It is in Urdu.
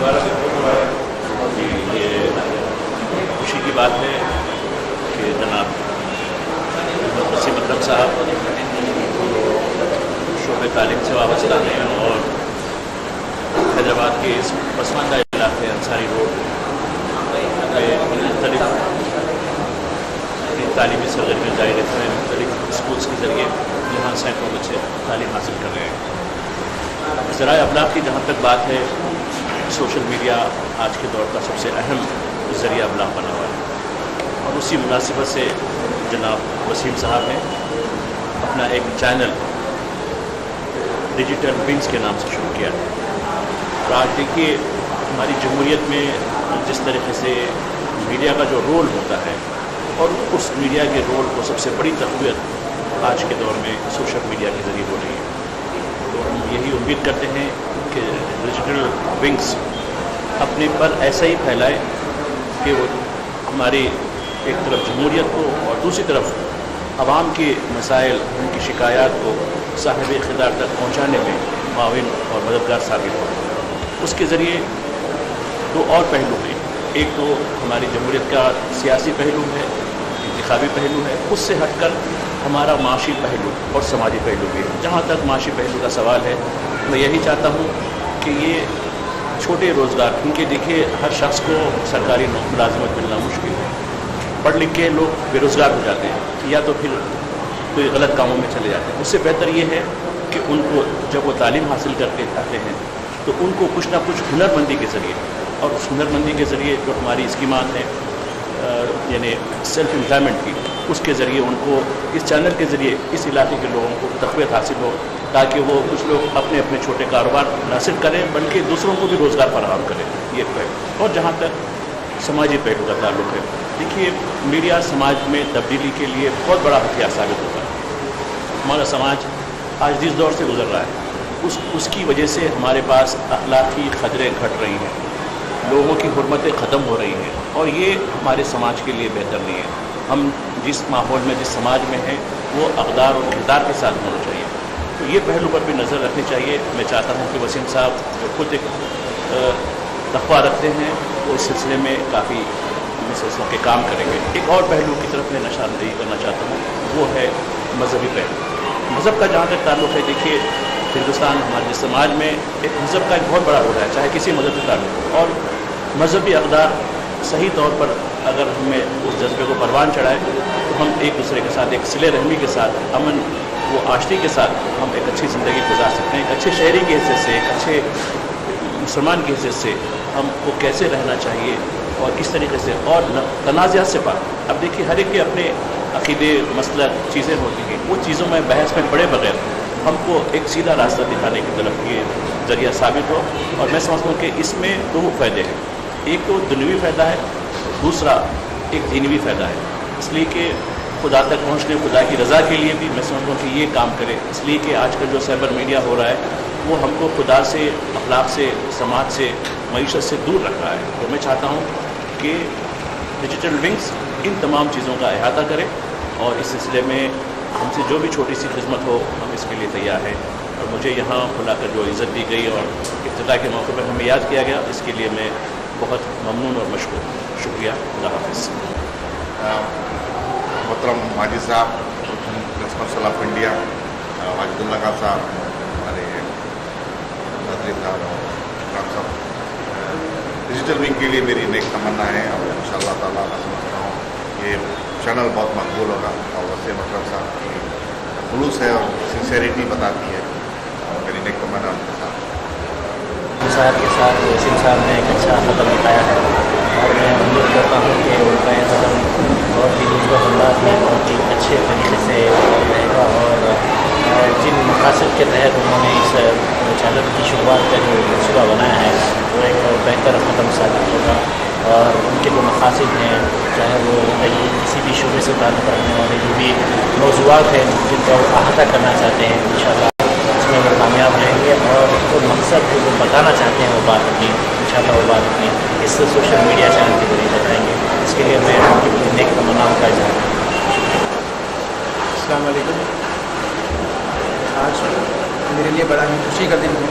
یہ خوشی کی بات ہے کہ جناب وسیم اکرم صاحب شعبۂ تعلیم سے وابستہ ہیں اور حیدرآباد کے اس پسماندہ علاقے انصاری روڈ میں مختلف تعلیمی سرگرمیاں جاری رکھتے ہیں. مختلف اسکولس کے ذریعے یہاں سینکڑوں بچے تعلیم حاصل کر رہے ہیں. ذرائع ابلاغ کی جہاں تک بات ہے، سوشل میڈیا آج کے دور کا سب سے اہم ذریعہ ابلاغ بنا ہوا ہے اور اسی مناسبت سے جناب وسیم صاحب نے اپنا ایک چینل ڈیجیٹل ونگز کے نام سے شروع کیا ہے. اور آج دیکھیے ہماری جمہوریت میں جس طریقے سے میڈیا کا جو رول ہوتا ہے اور اس میڈیا کے رول کو سب سے بڑی تقویت آج کے دور میں سوشل میڈیا کے ذریعے ہو رہی ہے. تو ہم یہی امید کرتے ہیں کہ ڈیجیٹل ونگز اپنے پر ایسا ہی پھیلائے کہ وہ ہماری ایک طرف جمہوریت کو اور دوسری طرف عوام کے مسائل، ان کی شکایات کو صاحب اقتدار تک پہنچانے میں معاون اور مددگار ثابت ہو. اس کے ذریعے دو اور پہلو ہیں. ایک تو ہماری جمہوریت کا سیاسی پہلو ہے، انتخابی پہلو ہے. اس سے ہٹ کر ہمارا معاشی پہلو اور سماجی پہلو بھی ہے. جہاں تک معاشی پہلو کا سوال ہے، میں یہی چاہتا ہوں کہ یہ چھوٹے روزگار، کیونکہ دیکھیے ہر شخص کو سرکاری ملازمت ملنا مشکل ہے. پڑھ لکھ کے لوگ بے روزگار ہو جاتے ہیں یا تو پھر کوئی غلط کاموں میں چلے جاتے ہیں. اس سے بہتر یہ ہے کہ ان کو جب وہ تعلیم حاصل کر کے آتے ہیں تو ان کو کچھ نہ کچھ ہنر مندی کے ذریعے، اور اس ہنر مندی کے ذریعے جو ہماری اسکیمات ہیں یعنی سیلف امپلائمنٹ کی، اس کے ذریعے ان کو اس چینل کے ذریعے اس علاقے کے لوگوں کو تقویت حاصل ہو تاکہ وہ کچھ لوگ اپنے اپنے چھوٹے کاروبار نہ صرف کریں بلکہ دوسروں کو بھی روزگار فراہم کریں. یہ پہلو. اور جہاں تک سماجی پہلو کا تعلق ہے، دیکھیے میڈیا سماج میں تبدیلی کے لیے بہت بڑا ہتھیار ثابت ہوتا ہے. ہمارا سماج آج جس دور سے گزر رہا ہے اس کی وجہ سے ہمارے پاس اخلاقی خطرے گھٹ رہی ہیں، لوگوں کی حرمتیں ختم ہو رہی ہیں اور یہ ہمارے سماج کے لیے بہتر نہیں ہے. ہم جس ماحول میں جس سماج میں ہیں وہ اقدار اور کردار کے ساتھ ہونا چاہیے. تو یہ پہلو پر بھی نظر رکھنی چاہیے. میں چاہتا ہوں کہ وسیم صاحب جو خود ایک تقویٰ رکھتے ہیں وہ اس سلسلے میں کافی مسلسل کے کام کریں گے. ایک اور پہلو کی طرف میں نشاندہی کرنا چاہتا ہوں، وہ ہے مذہبی پہلو. مذہب کا جہاں تک تعلق ہے، دیکھیے ہندوستان ہمارے سماج میں ایک مذہب کا ایک بہت بڑا رول ہے، چاہے کسی مذہب سے تعلق ہو. اور مذہبی اقدار صحیح طور پر اگر ہمیں اس جذبے کو پروان چڑھائے تو ہم ایک دوسرے کے ساتھ ایک صلہ رحمی کے ساتھ، امن و آشتی کے ساتھ ہم ایک اچھی زندگی گزار سکتے ہیں. ایک اچھے شہری کی حیثیت سے، ایک اچھے مسلمان کی حیثیت سے ہم کو کیسے رہنا چاہیے اور کس طریقے سے، اور تنازعات سے پاک. اب دیکھیے ہر ایک کے اپنے عقیدے، مسلک، چیزیں ہوتی ہیں. وہ چیزوں میں بحث میں پڑے بغیر ہم کو ایک سیدھا راستہ دکھانے کی طرف یہ ذریعہ ثابت ہو. اور میں سمجھتا ہوں کہ اس میں دو فائدے ہیں. ایک تو دنیوی فائدہ ہے، دوسرا ایک دینوی فائدہ ہے. اس لیے کہ خدا تک پہنچنے، خدا کی رضا کے لیے بھی میں سمجھتا ہوں کہ یہ کام کرے. اس لیے کہ آج کل جو سائبر میڈیا ہو رہا ہے وہ ہم کو خدا سے، اخلاق سے، سماج سے، معیشت سے دور رکھ رہا ہے. تو میں چاہتا ہوں کہ ڈیجیٹل ونگز ان تمام چیزوں کا احاطہ کرے اور اس سلسلے میں ہم سے جو بھی چھوٹی سی خدمت ہو ہم اس کے لیے تیار ہیں. اور مجھے یہاں بلا کر جو عزت دی گئی اور افتتاح کے موقع پر ہمیں یاد کیا گیا، اس کے لیے میں بہت ممنون اور مشکور. شکریہ. اللہ حافظ. محترم ماجد صاحب، principal council of India Wajid Ullah Khan صاحب، ہمارے ناظرین صاحب، اکرام صاحب، ڈیجیٹل ونگ کے لیے میری نیک تمنا ہے اور ان شاء اللہ تعالیٰ میں سمجھتا ہوں یہ چینل بہت مقبول ہوگا. اور وسیم اکرم صاحب کی خلوص ہے اور سنسیریٹی بتاتی ہے. میری نیک تمنا ان کے ساتھ. صاحب کے ساتھ وسیم صاحب نے ایک اچھا قدم اٹھایا ہے اور میں امید کرتا ہوں کہ ان کا یہ قدم بہت ہی مثبت انداز میں بہت ہی اچھے طریقے سے رہے گا. اور جن مقاصد کے تحت انہوں نے اس چینل کی شروعات کا جو منصوبہ بنایا ہے وہ ایک بہتر قدم ثابت ہوگا. اور ان کے جو مقاصد ہیں، چاہے وہ کسی بھی شعبے سے تعلق رکھنے والے جو بھی موضوعات ہیں جن کا وہ احاطہ کرنا چاہتے ہیں، انشاءاللہ اس میں وہ کامیاب رہیں گے. اور وہ مقصد جو وہ بتانا چاہتے ہیں وہ بات اپنی انشاءاللہ وہ بات اپنی اس سوشل میڈیا چینل کے ذریعے بتائیں گے. اس کے لیے میں ان کی نیک تمناؤں کا اظہار کروں. السلام علیکم. آج میرے لیے بڑا ہی خوشی کا دن ہے.